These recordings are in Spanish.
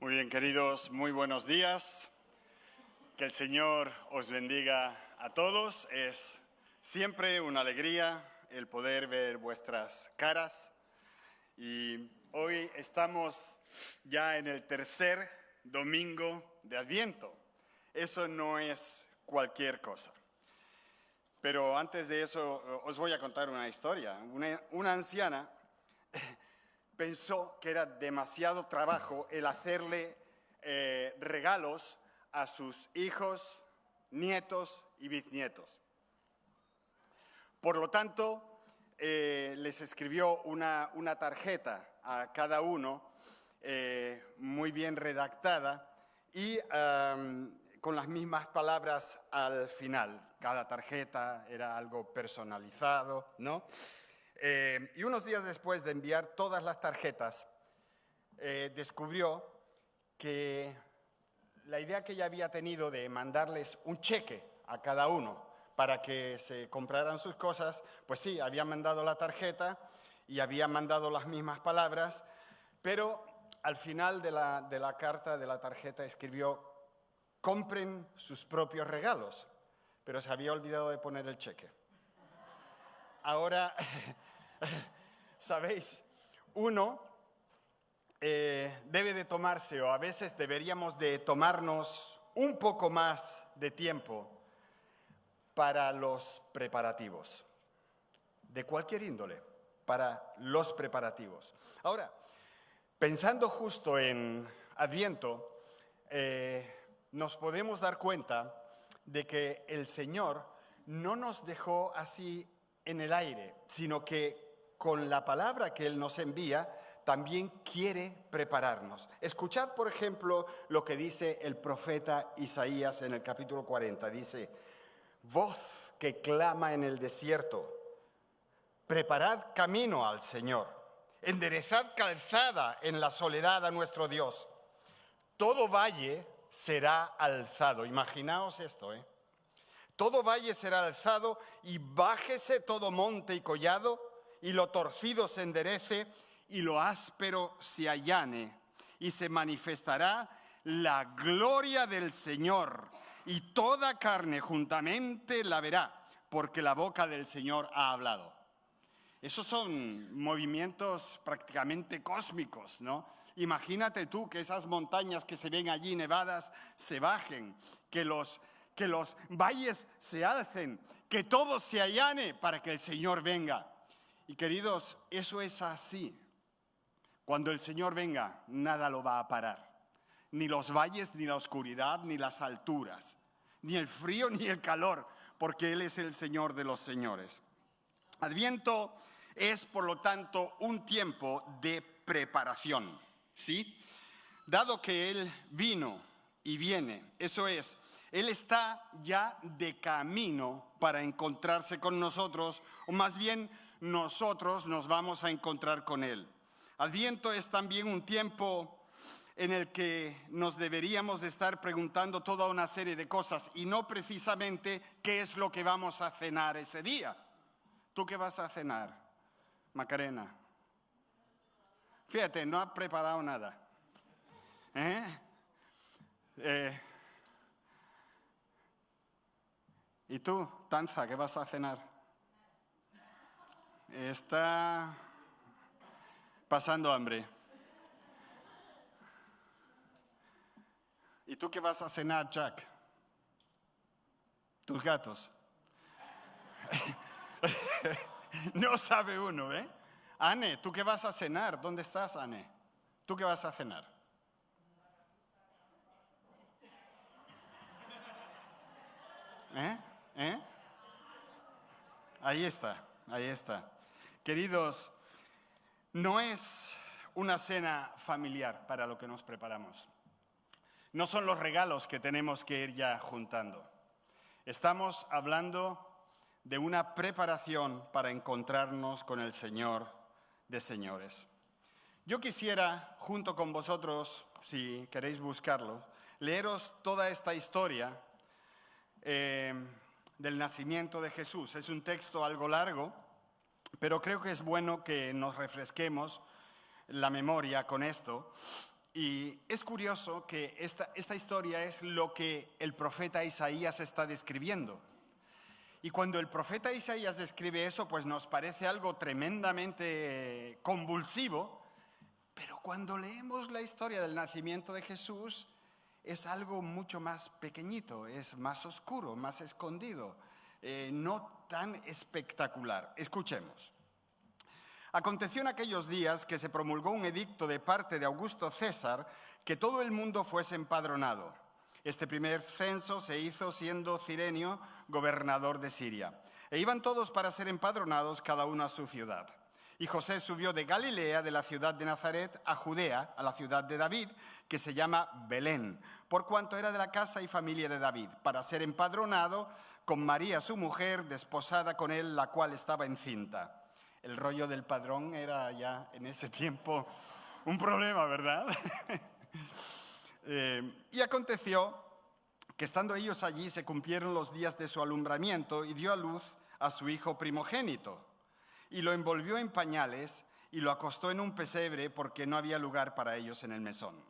Muy bien, queridos, muy buenos días. Que el Señor os bendiga a todos. Es siempre una alegría el poder ver vuestras caras. Y hoy estamos ya en el tercer domingo de Adviento. Eso no es cualquier cosa. Pero antes de eso os voy a contar una historia. Una anciana pensó que era demasiado trabajo el hacerle regalos a sus hijos, nietos y bisnietos. Por lo tanto, les escribió una tarjeta a cada uno, muy bien redactada y con las mismas palabras al final. Cada tarjeta era algo personalizado, ¿no? Y unos días después de enviar todas las tarjetas, descubrió que la idea que ella había tenido de mandarles un cheque a cada uno para que se compraran sus cosas, pues sí, había mandado la tarjeta y había mandado las mismas palabras, pero al final de la carta, de la tarjeta, escribió: compren sus propios regalos, pero se había olvidado de poner el cheque. Ahora, ¿sabéis? Uno debe de tomarse, o a veces deberíamos de tomarnos un poco más de tiempo para los preparativos, de cualquier índole, para los preparativos. Ahora, pensando justo en Adviento, nos podemos dar cuenta de que el Señor no nos dejó así en el aire, sino que con la palabra que Él nos envía, también quiere prepararnos. Escuchad, por ejemplo, lo que dice el profeta Isaías en el capítulo 40. Dice: voz que clama en el desierto, preparad camino al Señor, enderezad calzada en la soledad a nuestro Dios. Todo valle será alzado. Imaginaos esto, Todo valle será alzado y bájese todo monte y collado, y lo torcido se enderece y lo áspero se allane, y se manifestará la gloria del Señor, y toda carne juntamente la verá, porque la boca del Señor ha hablado. Esos son movimientos prácticamente cósmicos, ¿no? Imagínate tú que esas montañas que se ven allí nevadas se bajen, que los valles se alcen, que todo se allane para que el Señor venga. Y queridos, eso es así. Cuando el Señor venga, nada lo va a parar. Ni los valles, ni la oscuridad, ni las alturas, ni el frío, ni el calor, porque Él es el Señor de los señores. Adviento es, por lo tanto, un tiempo de preparación, ¿sí? Dado que Él vino y viene, eso es, Él está ya de camino para encontrarse con nosotros, o más bien nosotros nos vamos a encontrar con Él. Adviento es también un tiempo en el que nos deberíamos de estar preguntando toda una serie de cosas y no precisamente qué es lo que vamos a cenar ese día. ¿Tú qué vas a cenar, Macarena? Fíjate, no ha preparado nada. ¿Y tú, Tanza, qué vas a cenar? Está pasando hambre. ¿Y tú qué vas a cenar, Jack? Tus gatos. No sabe uno, ¿eh? Anne, ¿tú qué vas a cenar? ¿Dónde estás, Anne? ¿Tú qué vas a cenar? Ahí está, ahí está. Queridos, no es una cena familiar para lo que nos preparamos. No son los regalos que tenemos que ir ya juntando. Estamos hablando de una preparación para encontrarnos con el Señor de señores. Yo quisiera, junto con vosotros, si queréis buscarlo, leeros toda esta historia del nacimiento de Jesús. Es un texto algo largo, pero creo que es bueno que nos refresquemos la memoria con esto. Y es curioso que esta historia es lo que el profeta Isaías está describiendo. Y cuando el profeta Isaías describe eso, pues nos parece algo tremendamente convulsivo, pero cuando leemos la historia del nacimiento de Jesús, es algo mucho más pequeñito, es más oscuro, más escondido, no tan espectacular. Escuchemos. Aconteció en aquellos días que se promulgó un edicto de parte de Augusto César que todo el mundo fuese empadronado. Este primer censo se hizo siendo Cirenio gobernador de Siria. E iban todos para ser empadronados, cada uno a su ciudad. Y José subió de Galilea, de la ciudad de Nazaret, a Judea, a la ciudad de David, que se llama Belén, por cuanto era de la casa y familia de David, para ser empadronado con María su mujer, desposada con él, la cual estaba encinta. El rollo del padrón era ya en ese tiempo un problema, ¿verdad? Y aconteció que estando ellos allí se cumplieron los días de su alumbramiento y dio a luz a su hijo primogénito. Y lo envolvió en pañales y lo acostó en un pesebre porque no había lugar para ellos en el mesón.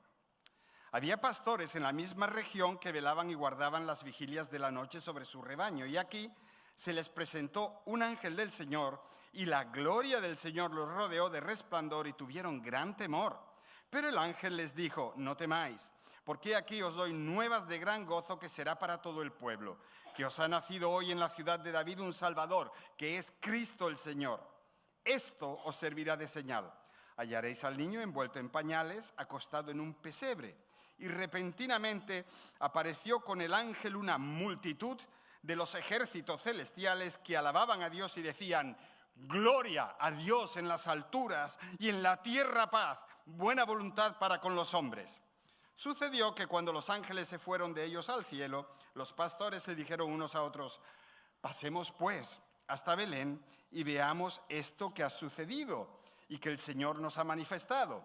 Había pastores en la misma región que velaban y guardaban las vigilias de la noche sobre su rebaño. Y aquí se les presentó un ángel del Señor y la gloria del Señor los rodeó de resplandor y tuvieron gran temor. Pero el ángel les dijo: no temáis, porque aquí os doy nuevas de gran gozo que será para todo el pueblo, que os ha nacido hoy en la ciudad de David un Salvador, que es Cristo el Señor. Esto os servirá de señal. Hallaréis al niño envuelto en pañales, acostado en un pesebre. Y repentinamente apareció con el ángel una multitud de los ejércitos celestiales que alababan a Dios y decían: gloria a Dios en las alturas y en la tierra paz, buena voluntad para con los hombres. Sucedió que cuando los ángeles se fueron de ellos al cielo, los pastores se dijeron unos a otros: pasemos pues hasta Belén y veamos esto que ha sucedido y que el Señor nos ha manifestado.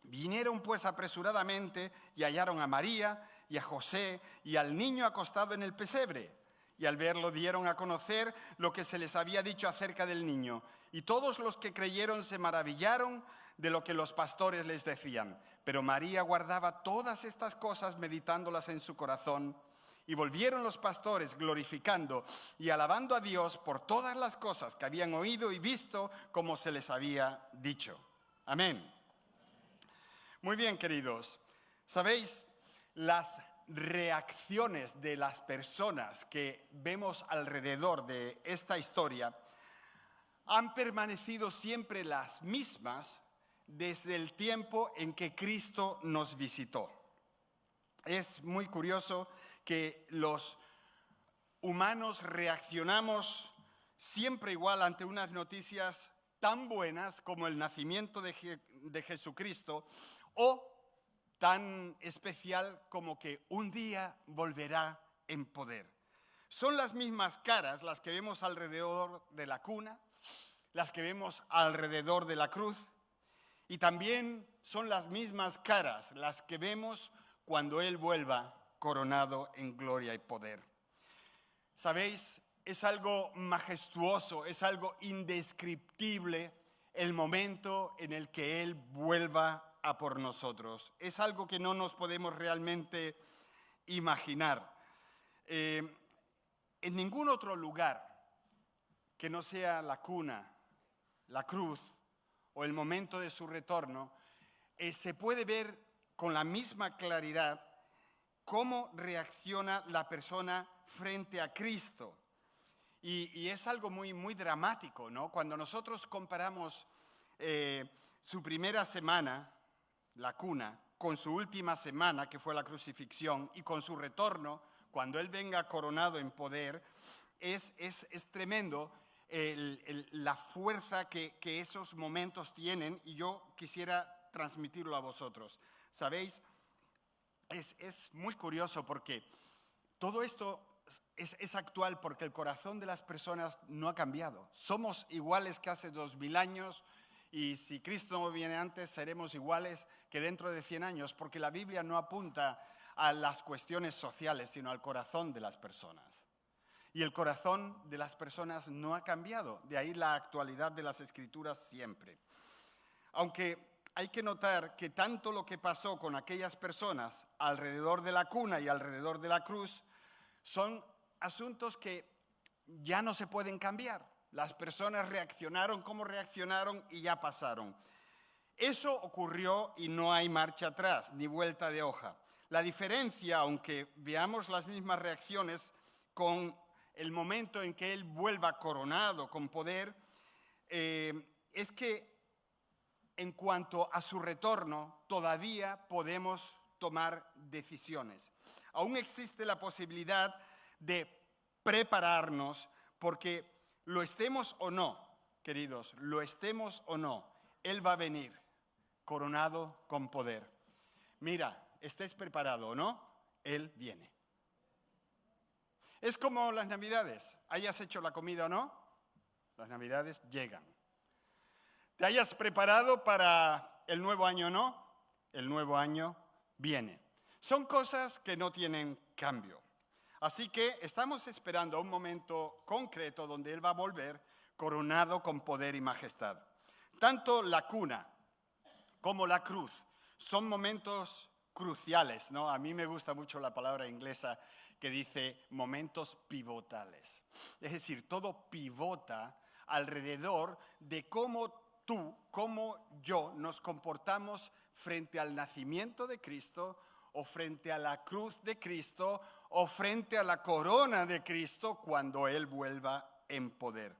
Vinieron pues apresuradamente y hallaron a María y a José y al niño acostado en el pesebre. Y al verlo dieron a conocer lo que se les había dicho acerca del niño. Y todos los que creyeron se maravillaron de lo que los pastores les decían. Pero María guardaba todas estas cosas, meditándolas en su corazón. Y volvieron los pastores glorificando y alabando a Dios por todas las cosas que habían oído y visto, como se les había dicho. Amén. Muy bien, queridos. ¿Sabéis? Las reacciones de las personas que vemos alrededor de esta historia han permanecido siempre las mismas desde el tiempo en que Cristo nos visitó. Es muy curioso que los humanos reaccionamos siempre igual ante unas noticias tan buenas como el nacimiento de Jesucristo, o tan especial como que un día volverá en poder. Son las mismas caras las que vemos alrededor de la cuna, las que vemos alrededor de la cruz, y también son las mismas caras las que vemos cuando Él vuelva coronado en gloria y poder. ¿Sabéis? Es algo majestuoso, es algo indescriptible el momento en el que Él vuelva a por nosotros. Es algo que no nos podemos realmente imaginar. En ningún otro lugar que no sea la cuna, la cruz o el momento de su retorno, se puede ver con la misma claridad cómo reacciona la persona frente a Cristo. Y es algo muy, muy dramático, ¿no? Cuando nosotros comparamos su primera semana, la cuna, con su última semana, que fue la crucifixión, y con su retorno, cuando Él venga coronado en poder, es tremendo la fuerza que esos momentos tienen, y yo quisiera transmitirlo a vosotros. ¿Sabéis? Es muy curioso porque todo esto es actual porque el corazón de las personas no ha cambiado. Somos iguales que hace 2000 años y si Cristo no viene antes seremos iguales que dentro de 100 años porque la Biblia no apunta a las cuestiones sociales sino al corazón de las personas. Y el corazón de las personas no ha cambiado, de ahí la actualidad de las Escrituras siempre. Aunque hay que notar que tanto lo que pasó con aquellas personas alrededor de la cuna y alrededor de la cruz son asuntos que ya no se pueden cambiar. Las personas reaccionaron como reaccionaron y ya pasaron. Eso ocurrió y no hay marcha atrás ni vuelta de hoja. La diferencia, aunque veamos las mismas reacciones con el momento en que Él vuelva coronado con poder, es que en cuanto a su retorno, todavía podemos tomar decisiones. Aún existe la posibilidad de prepararnos, porque lo estemos o no, queridos, lo estemos o no, Él va a venir coronado con poder. Mira, estés preparado o no, Él viene. Es como las Navidades, hayas hecho la comida o no, las Navidades llegan. Te hayas preparado para el nuevo año o no, el nuevo año viene. Son cosas que no tienen cambio. Así que estamos esperando un momento concreto donde Él va a volver coronado con poder y majestad. Tanto la cuna como la cruz son momentos cruciales, ¿no? A mí me gusta mucho la palabra inglesa que dice momentos pivotales. Es decir, todo pivota alrededor de cómo tú, cómo yo nos comportamos frente al nacimiento de Cristo o frente a la cruz de Cristo o frente a la corona de Cristo cuando Él vuelva en poder.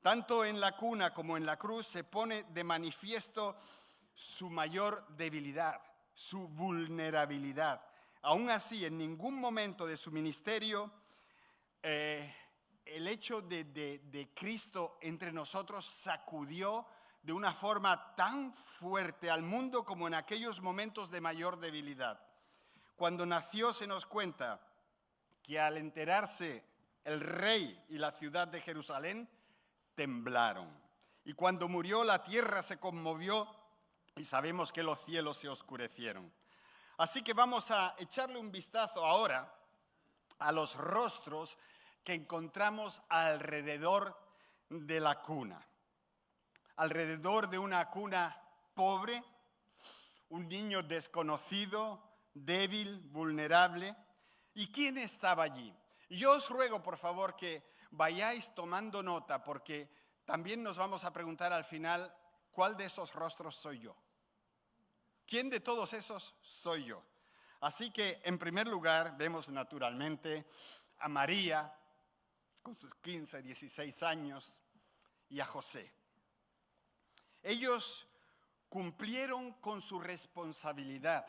Tanto en la cuna como en la cruz se pone de manifiesto su mayor debilidad, su vulnerabilidad. Aún así, en ningún momento de su ministerio, el hecho de Cristo entre nosotros sacudió de una forma tan fuerte al mundo como en aquellos momentos de mayor debilidad. Cuando nació se nos cuenta que al enterarse el rey y la ciudad de Jerusalén temblaron. Y cuando murió la tierra se conmovió y sabemos que los cielos se oscurecieron. Así que vamos a echarle un vistazo ahora a los rostros que encontramos alrededor de la cuna. Alrededor de una cuna pobre, un niño desconocido, débil, vulnerable. ¿Y quién estaba allí? Yo os ruego, por favor, que vayáis tomando nota, porque también nos vamos a preguntar al final, ¿cuál de esos rostros soy yo? ¿Quién de todos esos soy yo? Así que, en primer lugar, vemos naturalmente a María, con sus 15, 16 años, y a José. Ellos cumplieron con su responsabilidad,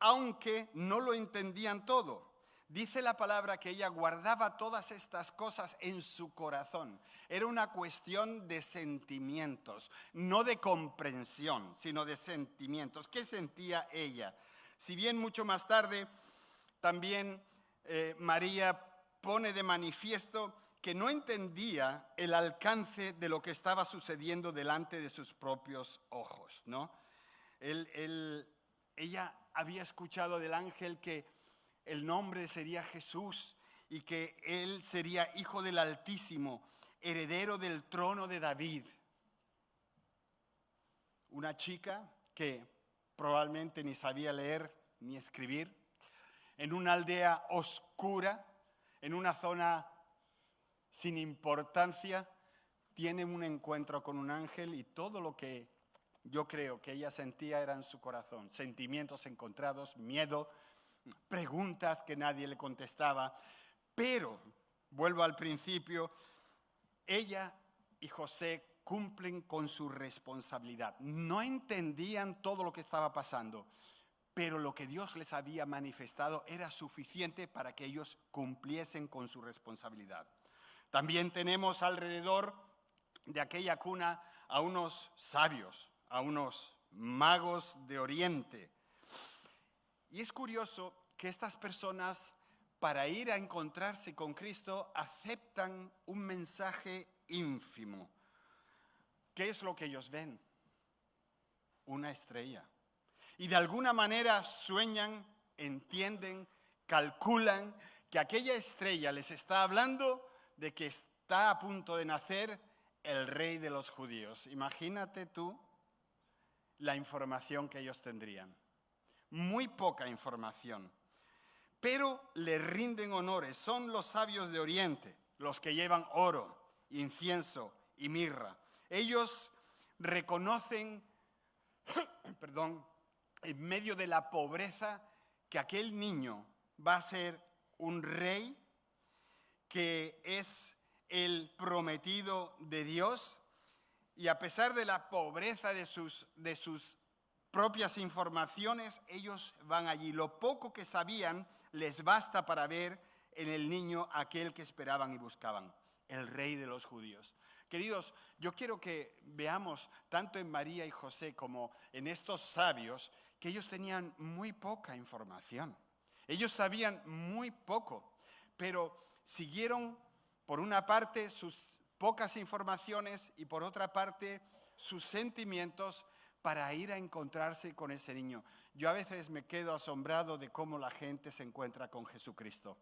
aunque no lo entendían todo. Dice la palabra que ella guardaba todas estas cosas en su corazón. Era una cuestión de sentimientos, no de comprensión, sino de sentimientos. ¿Qué sentía ella? Si bien mucho más tarde también María pone de manifiesto que no entendía el alcance de lo que estaba sucediendo delante de sus propios ojos, ¿no? Ella había escuchado del ángel que el nombre sería Jesús y que él sería hijo del Altísimo, heredero del trono de David. Una chica que probablemente ni sabía leer ni escribir, en una aldea oscura, en una zona sin importancia, tiene un encuentro con un ángel y todo lo que yo creo que ella sentía era en su corazón. Sentimientos encontrados, miedo, preguntas que nadie le contestaba. Pero, vuelvo al principio, ella y José cumplen con su responsabilidad. No entendían todo lo que estaba pasando, pero lo que Dios les había manifestado era suficiente para que ellos cumpliesen con su responsabilidad. También tenemos alrededor de aquella cuna a unos sabios, a unos magos de Oriente. Y es curioso que estas personas, para ir a encontrarse con Cristo, aceptan un mensaje ínfimo. ¿Qué es lo que ellos ven? Una estrella. Y de alguna manera sueñan, entienden, calculan que aquella estrella les está hablando de que está a punto de nacer el rey de los judíos. Imagínate tú la información que ellos tendrían. Muy poca información. Pero le rinden honores. Son los sabios de Oriente, los que llevan oro, incienso y mirra. Ellos reconocen, en medio de la pobreza, que aquel niño va a ser un rey, que es el prometido de Dios, y a pesar de la pobreza de sus propias informaciones, ellos van allí. Lo poco que sabían les basta para ver en el niño aquel que esperaban y buscaban, el rey de los judíos. Queridos, yo quiero que veamos tanto en María y José como en estos sabios que ellos tenían muy poca información. Ellos sabían muy poco, pero siguieron por una parte sus pocas informaciones y por otra parte sus sentimientos para ir a encontrarse con ese niño. Yo a veces me quedo asombrado de cómo la gente se encuentra con Jesucristo.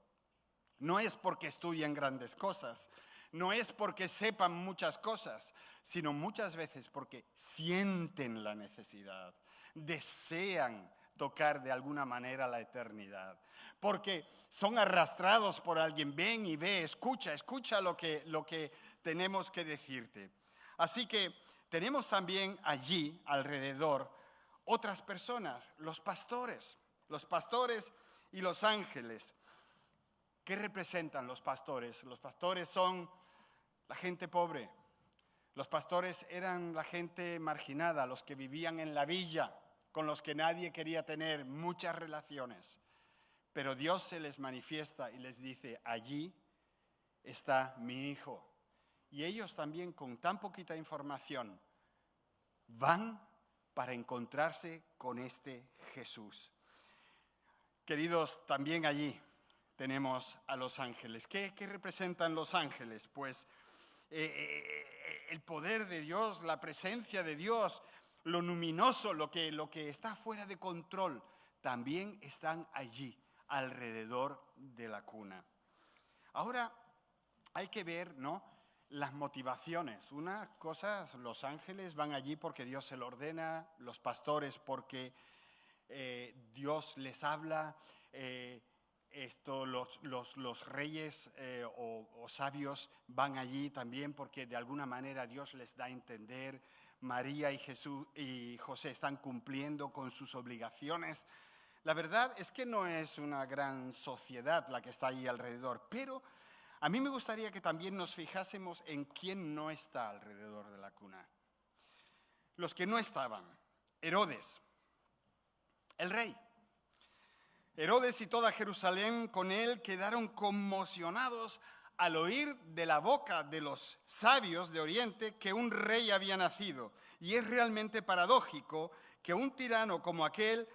No es porque estudian grandes cosas, no es porque sepan muchas cosas, sino muchas veces porque sienten la necesidad, desean tocar de alguna manera la eternidad, porque son arrastrados por alguien. Ven y ve, escucha lo que tenemos que decirte. Así que tenemos también allí alrededor otras personas, los pastores y los ángeles. ¿Qué representan los pastores? Los pastores son la gente pobre. Los pastores eran la gente marginada, los que vivían en la villa, con los que nadie quería tener muchas relaciones. Pero Dios se les manifiesta y les dice, allí está mi hijo. Y ellos también, con tan poquita información, van para encontrarse con este Jesús. Queridos, también allí tenemos a los ángeles. ¿Qué representan los ángeles? Pues el poder de Dios, la presencia de Dios, lo luminoso, lo que está fuera de control, también están allí, alrededor de la cuna. Ahora hay que ver, ¿no?, las motivaciones. Una cosa, los ángeles van allí porque Dios se lo ordena, los pastores porque Dios les habla, los reyes o sabios van allí también porque de alguna manera Dios les da a entender. María y José están cumpliendo con sus obligaciones. La verdad es que no es una gran sociedad la que está ahí alrededor, pero a mí me gustaría que también nos fijásemos en quién no está alrededor de la cuna. Los que no estaban: Herodes, el rey. Herodes y toda Jerusalén con él quedaron conmocionados al oír de la boca de los sabios de Oriente que un rey había nacido. Y es realmente paradójico que un tirano como aquel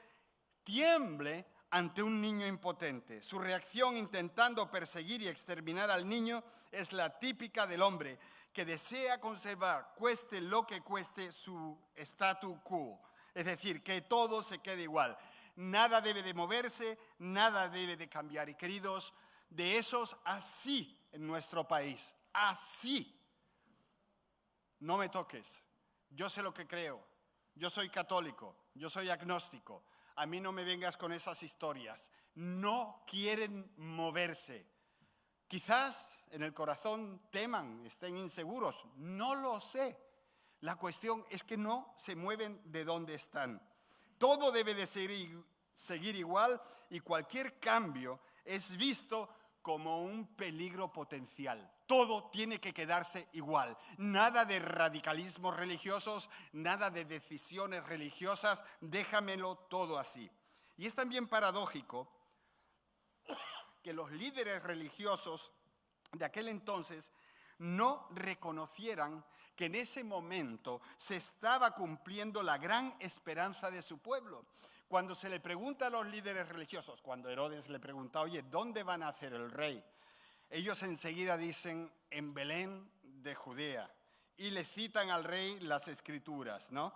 tiemble ante un niño impotente. Su reacción intentando perseguir y exterminar al niño es la típica del hombre que desea conservar, cueste lo que cueste, su statu quo. Es decir, que todo se quede igual. Nada debe de moverse, nada debe de cambiar. Y queridos, de esos así en nuestro país, así. No me toques, yo sé lo que creo, yo soy católico, yo soy agnóstico, a mí no me vengas con esas historias. No quieren moverse. Quizás en el corazón teman, estén inseguros, no lo sé. La cuestión es que no se mueven de donde están. Todo debe de seguir igual y cualquier cambio es visto como un peligro potencial. Todo tiene que quedarse igual. Nada de radicalismos religiosos, nada de decisiones religiosas, déjamelo todo así. Y es también paradójico que los líderes religiosos de aquel entonces no reconocieran que en ese momento se estaba cumpliendo la gran esperanza de su pueblo. Cuando se le pregunta a los líderes religiosos, cuando Herodes le pregunta, oye, ¿dónde van a hacer el rey? Ellos enseguida dicen, en Belén de Judea, y le citan al rey las escrituras, ¿no?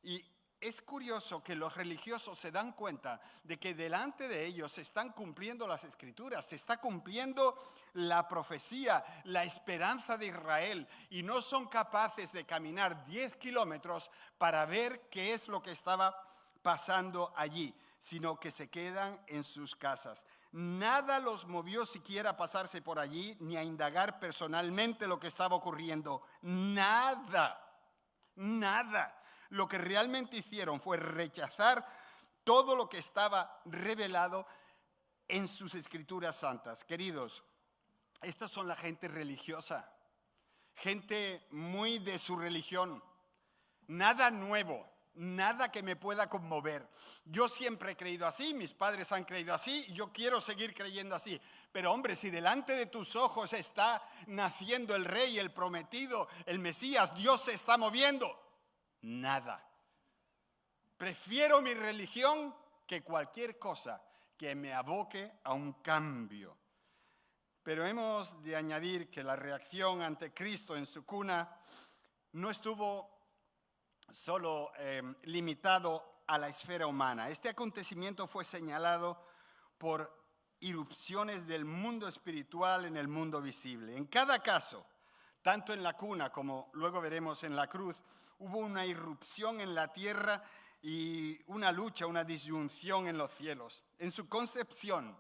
Y es curioso que los religiosos se dan cuenta de que delante de ellos se están cumpliendo las Escrituras, se está cumpliendo la profecía, la esperanza de Israel, y no son capaces de caminar 10 kilómetros para ver qué es lo que estaba pasando allí, sino que se quedan en sus casas. Nada los movió siquiera a pasarse por allí ni a indagar personalmente lo que estaba ocurriendo. Nada. Lo que realmente hicieron fue rechazar todo lo que estaba revelado en sus escrituras santas. Queridos, estas son la gente religiosa, gente muy de su religión. Nada nuevo, nada que me pueda conmover. Yo siempre he creído así, mis padres han creído así, y yo quiero seguir creyendo así. Pero hombre, si delante de tus ojos está naciendo el rey, el prometido, el Mesías, Dios se está moviendo. Nada. Prefiero mi religión que cualquier cosa que me aboque a un cambio. Pero hemos de añadir que la reacción ante Cristo en su cuna no estuvo solo limitado a la esfera humana. Este acontecimiento fue señalado por irrupciones del mundo espiritual en el mundo visible. En cada caso, tanto en la cuna como luego veremos en la cruz, hubo una irrupción en la tierra y una lucha, una disyunción en los cielos. En su concepción,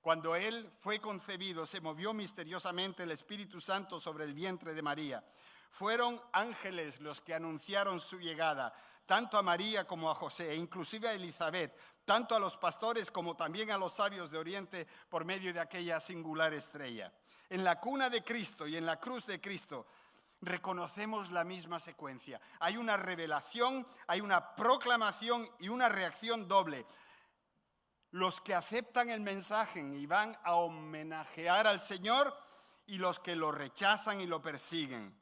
cuando él fue concebido, se movió misteriosamente el Espíritu Santo sobre el vientre de María. Fueron ángeles los que anunciaron su llegada, tanto a María como a José, e inclusive a Elizabeth, tanto a los pastores como también a los sabios de Oriente por medio de aquella singular estrella. En la cuna de Cristo y en la cruz de Cristo reconocemos la misma secuencia. Hay una revelación, hay una proclamación y una reacción doble. Los que aceptan el mensaje y van a homenajear al Señor, y los que lo rechazan y lo persiguen.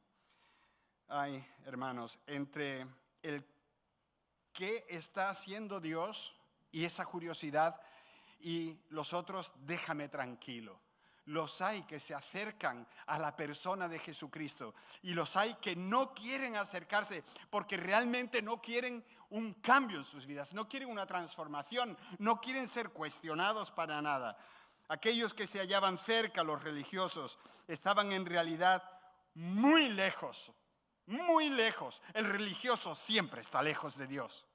Ay, hermanos, entre el qué está haciendo Dios y esa curiosidad y los otros, déjame tranquilo. Los hay que se acercan a la persona de Jesucristo y los hay que no quieren acercarse porque realmente no quieren un cambio en sus vidas, no quieren una transformación, no quieren ser cuestionados para nada. Aquellos que se hallaban cerca, los religiosos, estaban en realidad muy lejos, muy lejos. El religioso siempre está lejos de Dios.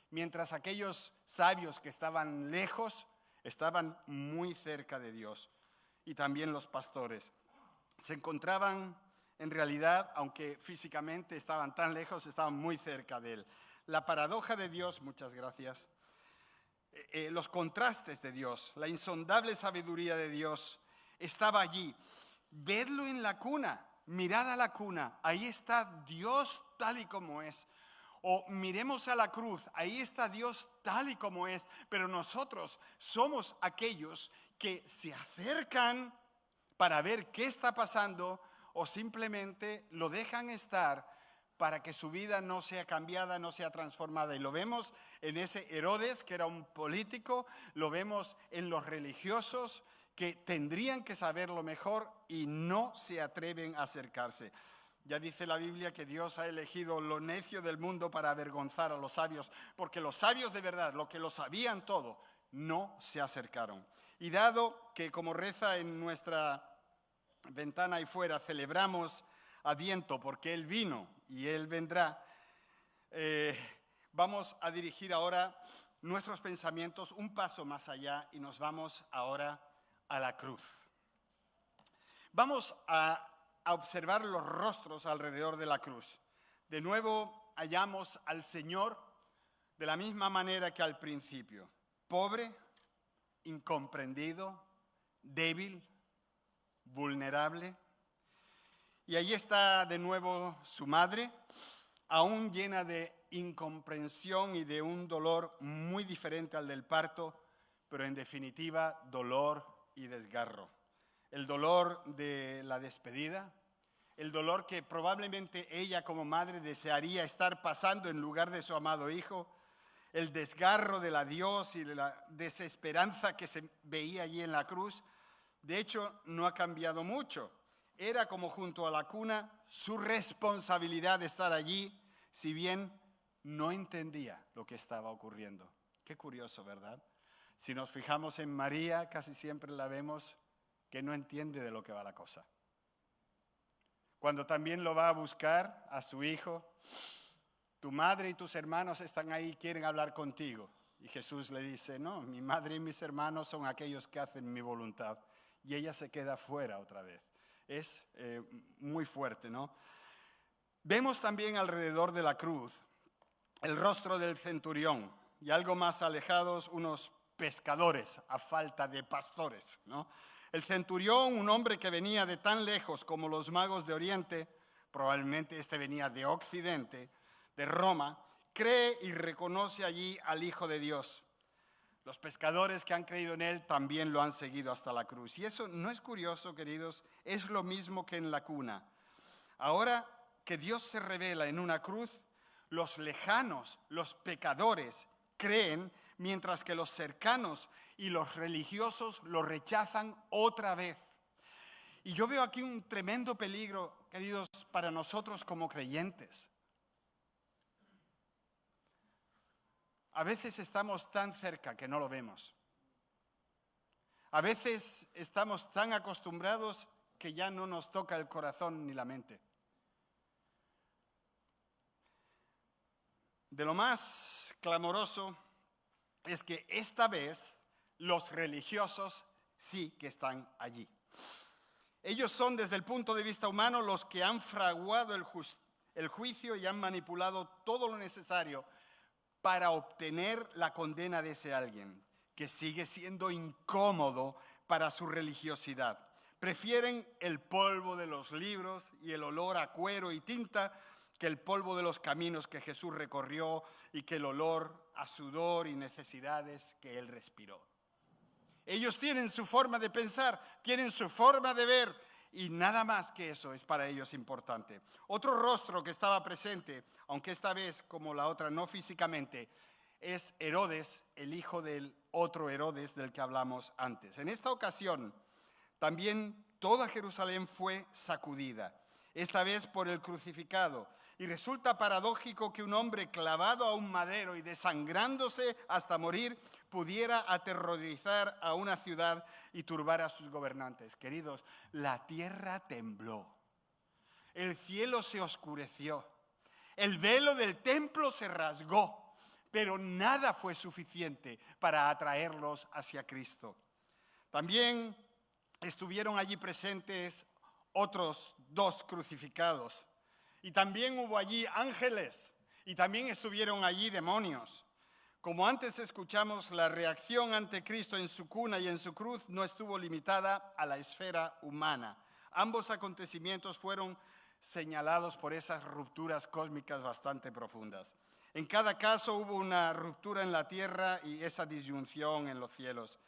Mientras aquellos sabios que estaban lejos, estaban muy cerca de Dios. Y también los pastores. Se encontraban en realidad, aunque físicamente estaban tan lejos, estaban muy cerca de Él. La paradoja de Dios, muchas gracias, los contrastes de Dios, la insondable sabiduría de Dios estaba allí. Vedlo en la cuna, mirad a la cuna, ahí está Dios tal y como es. O miremos a la cruz, ahí está Dios tal y como es, pero nosotros somos aquellos que se acercan para ver qué está pasando o simplemente lo dejan estar para que su vida no sea cambiada, no sea transformada. Y lo vemos en ese Herodes, que era un político, lo vemos en los religiosos que tendrían que saberlo mejor y no se atreven a acercarse. Ya dice la Biblia que Dios ha elegido lo necio del mundo para avergonzar a los sabios, porque los sabios de verdad, los que lo sabían todo, no se acercaron. Y dado que, como reza en nuestra ventana ahí fuera, celebramos Adviento porque Él vino y Él vendrá, vamos a dirigir ahora nuestros pensamientos un paso más allá y nos vamos ahora a la cruz. Vamos a observar los rostros alrededor de la cruz. De nuevo hallamos al Señor de la misma manera que al principio, pobre, incomprendido, débil, vulnerable. Y allí está de nuevo su madre, aún llena de incomprensión y de un dolor muy diferente al del parto, pero en definitiva dolor y desgarro. El dolor de la despedida, el dolor que probablemente ella como madre desearía estar pasando en lugar de su amado hijo, el desgarro del adiós y de la desesperanza que se veía allí en la cruz. De hecho, no ha cambiado mucho. Era como junto a la cuna su responsabilidad de estar allí, si bien no entendía lo que estaba ocurriendo. Qué curioso, ¿verdad? Si nos fijamos en María, casi siempre la vemos que no entiende de lo que va la cosa. Cuando también lo va a buscar a su hijo, tu madre y tus hermanos están ahí y quieren hablar contigo. Y Jesús le dice, no, mi madre y mis hermanos son aquellos que hacen mi voluntad. Y ella se queda fuera otra vez. Es muy fuerte, ¿no? Vemos también alrededor de la cruz el rostro del centurión y algo más alejados unos pescadores a falta de pastores, ¿no? El centurión, un hombre que venía de tan lejos como los magos de Oriente, probablemente este venía de Occidente, de Roma, cree y reconoce allí al Hijo de Dios. Los pescadores que han creído en él también lo han seguido hasta la cruz. Y eso no es curioso, queridos, es lo mismo que en la cuna. Ahora que Dios se revela en una cruz, los lejanos, los pecadores, creen, mientras que los cercanos y los religiosos lo rechazan otra vez. Y yo veo aquí un tremendo peligro, queridos, para nosotros como creyentes. A veces estamos tan cerca que no lo vemos. A veces estamos tan acostumbrados que ya no nos toca el corazón ni la mente. De lo más clamoroso es que esta vez los religiosos sí que están allí. Ellos son, desde el punto de vista humano, los que han fraguado el juicio y han manipulado todo lo necesario para obtener la condena de ese alguien, que sigue siendo incómodo para su religiosidad. Prefieren el polvo de los libros y el olor a cuero y tinta que el polvo de los caminos que Jesús recorrió y que el olor a sudor y necesidades que Él respiró. Ellos tienen su forma de pensar, tienen su forma de ver, y nada más que eso es para ellos importante. Otro rostro que estaba presente, aunque esta vez como la otra no físicamente, es Herodes, el hijo del otro Herodes del que hablamos antes. En esta ocasión también toda Jerusalén fue sacudida, esta vez por el crucificado. Y resulta paradójico que un hombre clavado a un madero y desangrándose hasta morir pudiera aterrorizar a una ciudad y turbar a sus gobernantes. Queridos, la tierra tembló, el cielo se oscureció, el velo del templo se rasgó, pero nada fue suficiente para atraerlos hacia Cristo. También estuvieron allí presentes otros dos crucificados. Y también hubo allí ángeles y también estuvieron allí demonios. Como antes escuchamos, la reacción ante Cristo en su cuna y en su cruz no estuvo limitada a la esfera humana. Ambos acontecimientos fueron señalados por esas rupturas cósmicas bastante profundas. En cada caso hubo una ruptura en la tierra y esa disyunción en los cielos.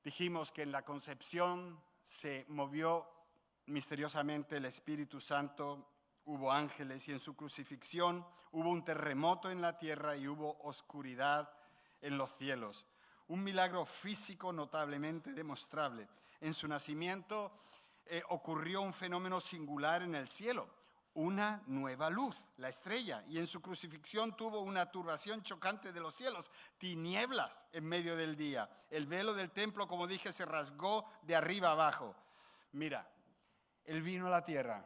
Dijimos que en la concepción se movió misteriosamente el Espíritu Santo, hubo ángeles, y en su crucifixión hubo un terremoto en la tierra y hubo oscuridad en los cielos. Un milagro físico notablemente demostrable. En su nacimiento ocurrió un fenómeno singular en el cielo, una nueva luz, la estrella, y en su crucifixión tuvo una turbación chocante de los cielos, tinieblas en medio del día. El velo del templo, como dije, se rasgó de arriba abajo. Mira, Él vino a la tierra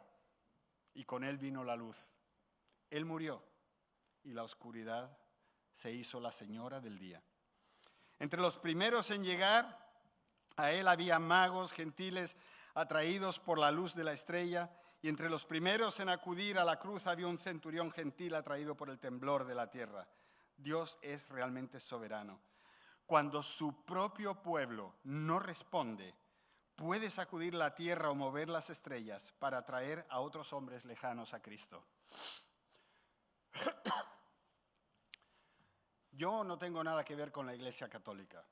y con Él vino la luz. Él murió y la oscuridad se hizo la señora del día. Entre los primeros en llegar a Él había magos gentiles atraídos por la luz de la estrella, y entre los primeros en acudir a la cruz había un centurión gentil atraído por el temblor de la tierra. Dios es realmente soberano. Cuando su propio pueblo no responde, puede sacudir la tierra o mover las estrellas para atraer a otros hombres lejanos a Cristo. Yo no tengo nada que ver con la Iglesia Católica,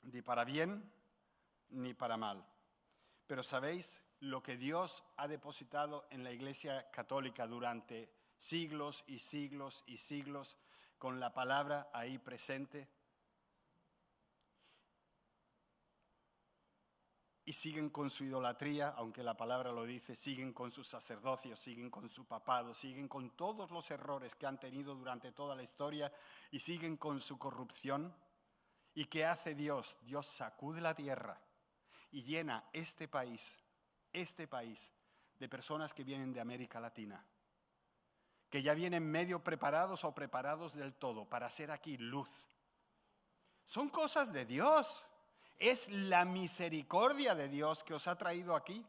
ni para bien ni para mal. Pero ¿sabéis lo que Dios ha depositado en la Iglesia Católica durante siglos y siglos y siglos, con la palabra ahí presente? Y siguen con su idolatría, aunque la palabra lo dice, siguen con su sacerdocio, siguen con su papado, siguen con todos los errores que han tenido durante toda la historia y siguen con su corrupción. ¿Y qué hace Dios? Dios sacude la tierra y llena este país de personas que vienen de América Latina, que ya vienen medio preparados o preparados del todo para hacer aquí luz. Son cosas de Dios. Es la misericordia de Dios que os ha traído aquí.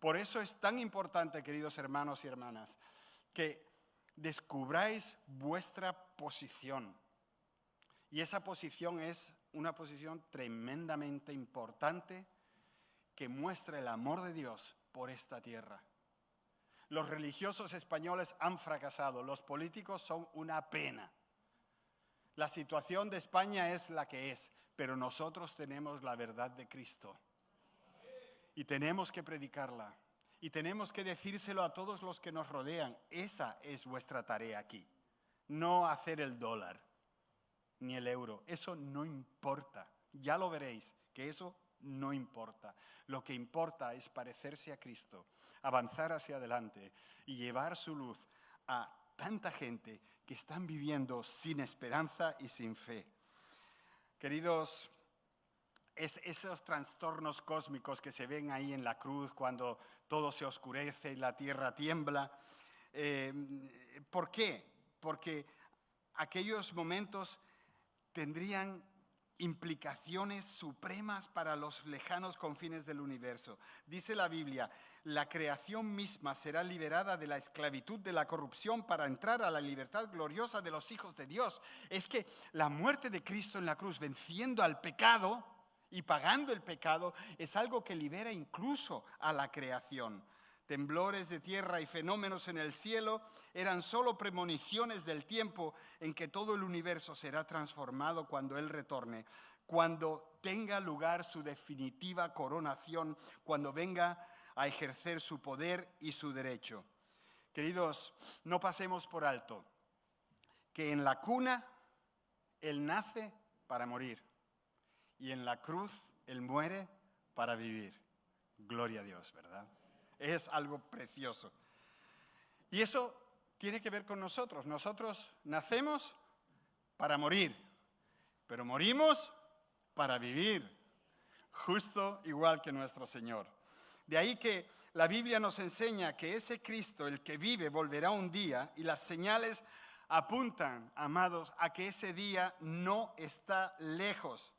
Por eso es tan importante, queridos hermanos y hermanas, que descubráis vuestra posición. Y esa posición es una posición tremendamente importante que muestra el amor de Dios por esta tierra. Los religiosos españoles han fracasado, los políticos son una pena. La situación de España es la que es, pero nosotros tenemos la verdad de Cristo. Y tenemos que predicarla. Y tenemos que decírselo a todos los que nos rodean. Esa es vuestra tarea aquí. No hacer el dólar, ni el euro. Eso no importa. Ya lo veréis, que eso no importa. Lo que importa es parecerse a Cristo, avanzar hacia adelante y llevar su luz a tanta gente que están viviendo sin esperanza y sin fe. Queridos, esos trastornos cósmicos que se ven ahí en la cruz cuando todo se oscurece y la tierra tiembla, ¿por qué? Porque aquellos momentos tendrían implicaciones supremas para los lejanos confines del universo. Dice la Biblia, la creación misma será liberada de la esclavitud de la corrupción para entrar a la libertad gloriosa de los hijos de Dios. Es que la muerte de Cristo en la cruz, venciendo al pecado y pagando el pecado, es algo que libera incluso a la creación. Temblores de tierra y fenómenos en el cielo eran solo premoniciones del tiempo en que todo el universo será transformado cuando Él retorne, cuando tenga lugar su definitiva coronación, cuando venga a ejercer su poder y su derecho. Queridos, no pasemos por alto que en la cuna Él nace para morir y en la cruz Él muere para vivir. Gloria a Dios, ¿verdad? Es algo precioso. Y eso tiene que ver con nosotros. Nosotros nacemos para morir, pero morimos para vivir, justo igual que nuestro Señor. De ahí que la Biblia nos enseña que ese Cristo, el que vive, volverá un día, y las señales apuntan, amados, a que ese día no está lejos.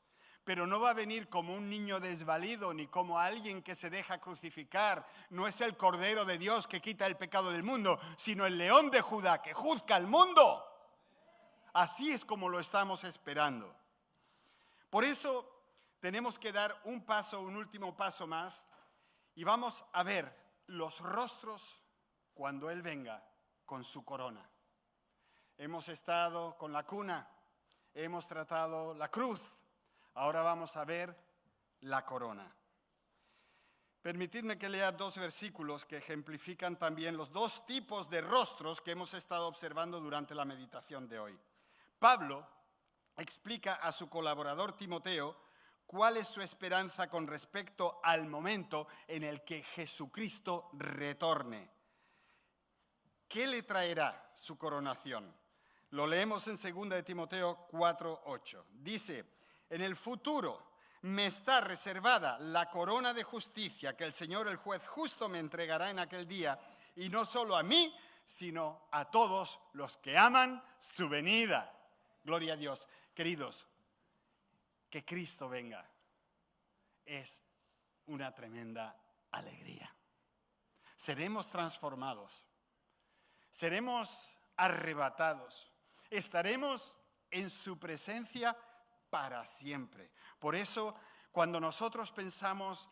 Pero no va a venir como un niño desvalido ni como alguien que se deja crucificar. No es el Cordero de Dios que quita el pecado del mundo, sino el León de Judá que juzga al mundo. Así es como lo estamos esperando. Por eso tenemos que dar un último paso más, y vamos a ver los rostros cuando Él venga con su corona. Hemos estado con la cuna, hemos tratado la cruz. Ahora vamos a ver la corona. Permitidme que lea 2 versículos que ejemplifican también los 2 tipos de rostros que hemos estado observando durante la meditación de hoy. Pablo explica a su colaborador Timoteo cuál es su esperanza con respecto al momento en el que Jesucristo retorne. ¿Qué le traerá su coronación? Lo leemos en 2 de Timoteo 4:8. Dice: en el futuro me está reservada la corona de justicia que el Señor, el juez justo, me entregará en aquel día, y no solo a mí, sino a todos los que aman su venida. Gloria a Dios. Queridos, que Cristo venga es una tremenda alegría. Seremos transformados, seremos arrebatados, estaremos en su presencia para siempre. Por eso, cuando nosotros pensamos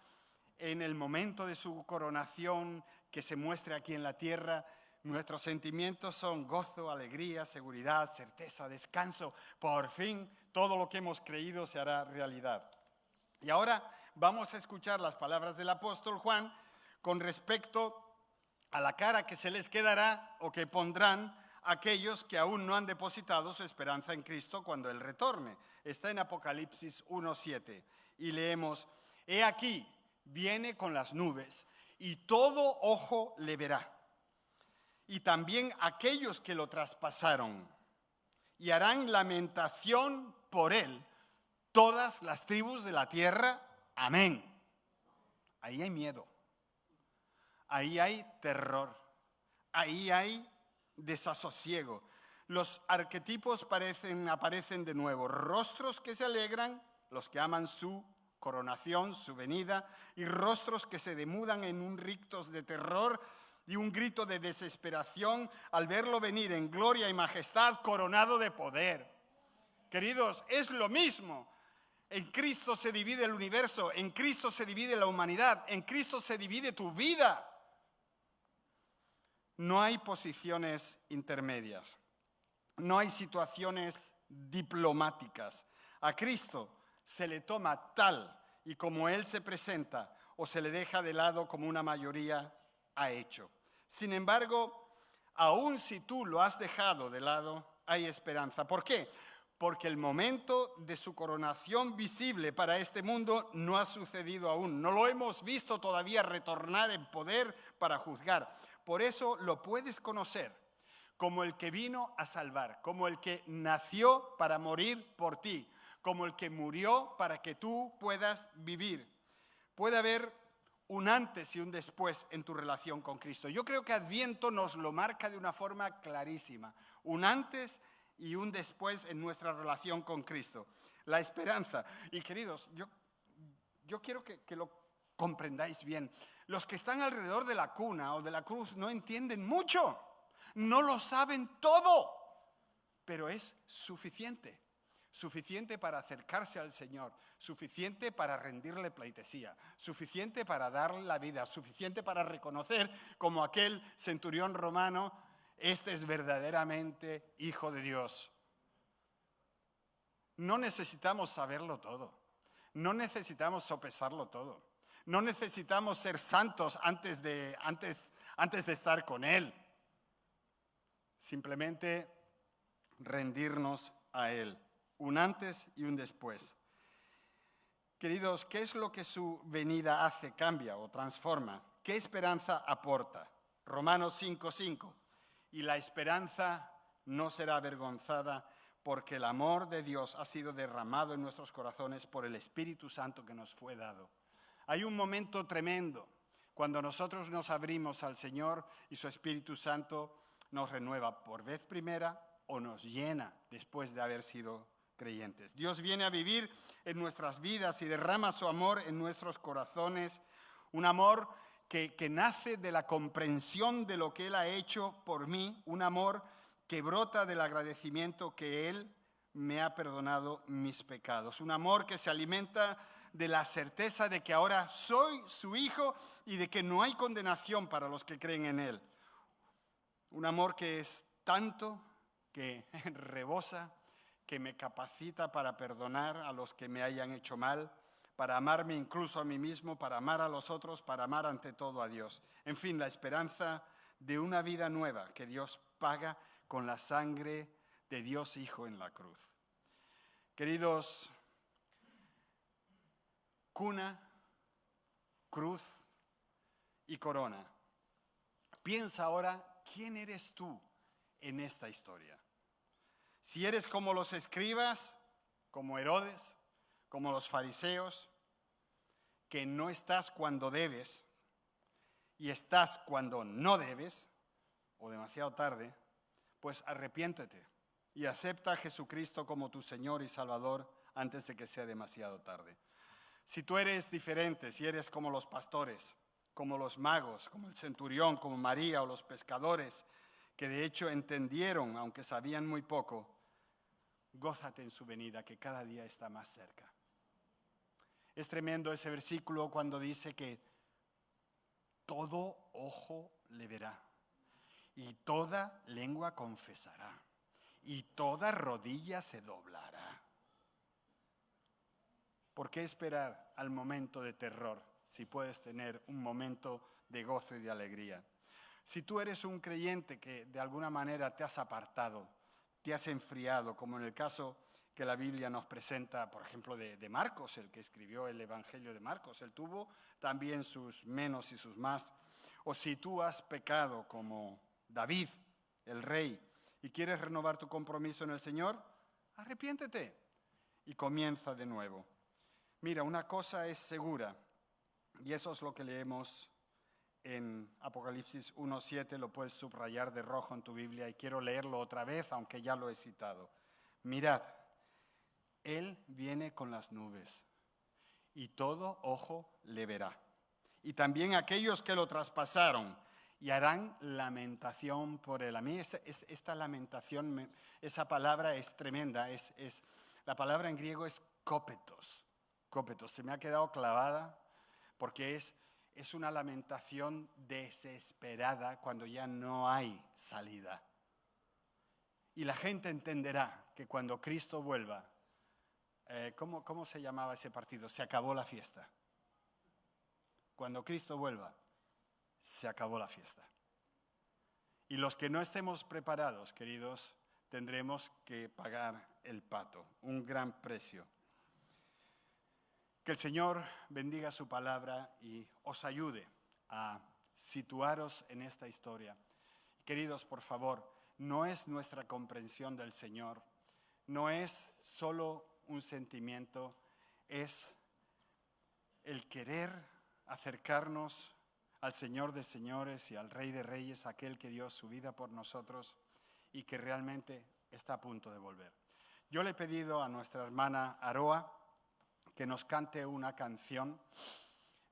en el momento de su coronación que se muestre aquí en la tierra, nuestros sentimientos son gozo, alegría, seguridad, certeza, descanso. Por fin, todo lo que hemos creído se hará realidad. Y ahora vamos a escuchar las palabras del apóstol Juan con respecto a la cara que se les quedará o que pondrán aquellos que aún no han depositado su esperanza en Cristo cuando Él retorne. Está en Apocalipsis 1:7 y leemos: he aquí, viene con las nubes, y todo ojo le verá. Y también aquellos que lo traspasaron, y harán lamentación por él todas las tribus de la tierra. Amén. Ahí hay miedo, ahí hay terror, ahí hay desasosiego. Los arquetipos aparecen de nuevo, rostros que se alegran, los que aman su coronación, su venida, y rostros que se demudan en un rictus de terror y un grito de desesperación al verlo venir en gloria y majestad, coronado de poder. Queridos, es lo mismo. En Cristo se divide el universo, en Cristo se divide la humanidad, en Cristo se divide tu vida. No hay posiciones intermedias, no hay situaciones diplomáticas. A Cristo se le toma tal y como Él se presenta, o se le deja de lado como una mayoría ha hecho. Sin embargo, aun si tú lo has dejado de lado, hay esperanza. ¿Por qué? Porque el momento de su coronación visible para este mundo no ha sucedido aún. No lo hemos visto todavía retornar en poder para juzgar. Por eso lo puedes conocer como el que vino a salvar, como el que nació para morir por ti, como el que murió para que tú puedas vivir. Puede haber un antes y un después en tu relación con Cristo. Yo creo que Adviento nos lo marca de una forma clarísima. Un antes y un después en nuestra relación con Cristo. La esperanza. Y queridos, yo quiero que lo comprendáis bien. Los que están alrededor de la cuna o de la cruz no entienden mucho. No lo saben todo. Pero es suficiente. Suficiente para acercarse al Señor, suficiente para rendirle pleitesía, suficiente para darle la vida, suficiente para reconocer como aquel centurión romano, este es verdaderamente Hijo de Dios. No necesitamos saberlo todo, no necesitamos sopesarlo todo, no necesitamos ser santos antes de estar con Él. Simplemente rendirnos a Él. Un antes y un después. Queridos, ¿qué es lo que su venida hace, cambia o transforma? ¿Qué esperanza aporta? Romanos 5:5. Y la esperanza no será avergonzada porque el amor de Dios ha sido derramado en nuestros corazones por el Espíritu Santo que nos fue dado. Hay un momento tremendo cuando nosotros nos abrimos al Señor y su Espíritu Santo nos renueva por vez primera o nos llena después de haber sido creyentes. Dios viene a vivir en nuestras vidas y derrama su amor en nuestros corazones, un amor que nace de la comprensión de lo que Él ha hecho por mí, un amor que brota del agradecimiento que Él me ha perdonado mis pecados, un amor que se alimenta de la certeza de que ahora soy su hijo y de que no hay condenación para los que creen en Él, un amor que es tanto que rebosa, que me capacita para perdonar a los que me hayan hecho mal, para amarme incluso a mí mismo, para amar a los otros, para amar ante todo a Dios. En fin, la esperanza de una vida nueva que Dios paga con la sangre de Dios Hijo en la cruz. Queridos, cuna, cruz y corona. Piensa ahora, ¿quién eres tú en esta historia? Si eres como los escribas, como Herodes, como los fariseos, que no estás cuando debes y estás cuando no debes, o demasiado tarde, pues arrepiéntete y acepta a Jesucristo como tu Señor y Salvador antes de que sea demasiado tarde. Si tú eres diferente, si eres como los pastores, como los magos, como el centurión, como María o los pescadores, que de hecho entendieron, aunque sabían muy poco, gózate en su venida, que cada día está más cerca. Es tremendo ese versículo cuando dice que todo ojo le verá y toda lengua confesará y toda rodilla se doblará. ¿Por qué esperar al momento de terror si puedes tener un momento de gozo y de alegría? Si tú eres un creyente que de alguna manera te has apartado, te has enfriado, como en el caso que la Biblia nos presenta, por ejemplo, de Marcos, el que escribió el Evangelio de Marcos. Él tuvo también sus menos y sus más. O si tú has pecado como David, el rey, y quieres renovar tu compromiso en el Señor, arrepiéntete y comienza de nuevo. Mira, una cosa es segura, y eso es lo que leemos en Apocalipsis 1:7, lo puedes subrayar de rojo en tu Biblia y quiero leerlo otra vez, aunque ya lo he citado. Mirad, Él viene con las nubes y todo ojo le verá. Y también aquellos que lo traspasaron y harán lamentación por él. A mí esta lamentación, esa palabra es tremenda. La palabra en griego es kópetos. Kópetos, se me ha quedado clavada porque es una lamentación desesperada cuando ya no hay salida. Y la gente entenderá que cuando Cristo vuelva, ¿cómo se llamaba ese partido? Se acabó la fiesta. Cuando Cristo vuelva, se acabó la fiesta. Y los que no estemos preparados, queridos, tendremos que pagar el pato, un gran precio. Que el Señor bendiga su palabra y os ayude a situaros en esta historia. Queridos, por favor, no es nuestra comprensión del Señor, no es solo un sentimiento, es el querer acercarnos al Señor de señores y al Rey de reyes, aquel que dio su vida por nosotros y que realmente está a punto de volver. Yo le he pedido a nuestra hermana Aroa que nos cante una canción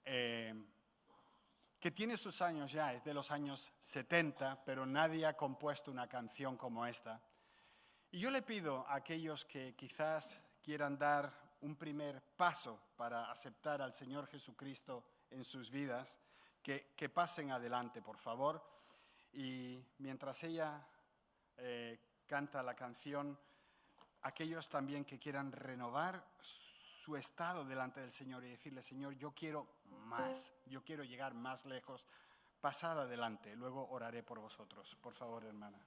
que tiene sus años ya, es de los años 70, pero nadie ha compuesto una canción como esta. Y yo le pido a aquellos que quizás quieran dar un primer paso para aceptar al Señor Jesucristo en sus vidas, que pasen adelante, por favor. Y mientras ella canta la canción, aquellos también que quieran renovar su estado delante del Señor y decirle, Señor, yo quiero más, yo quiero llegar más lejos, pasad adelante, luego oraré por vosotros. Por favor, hermana.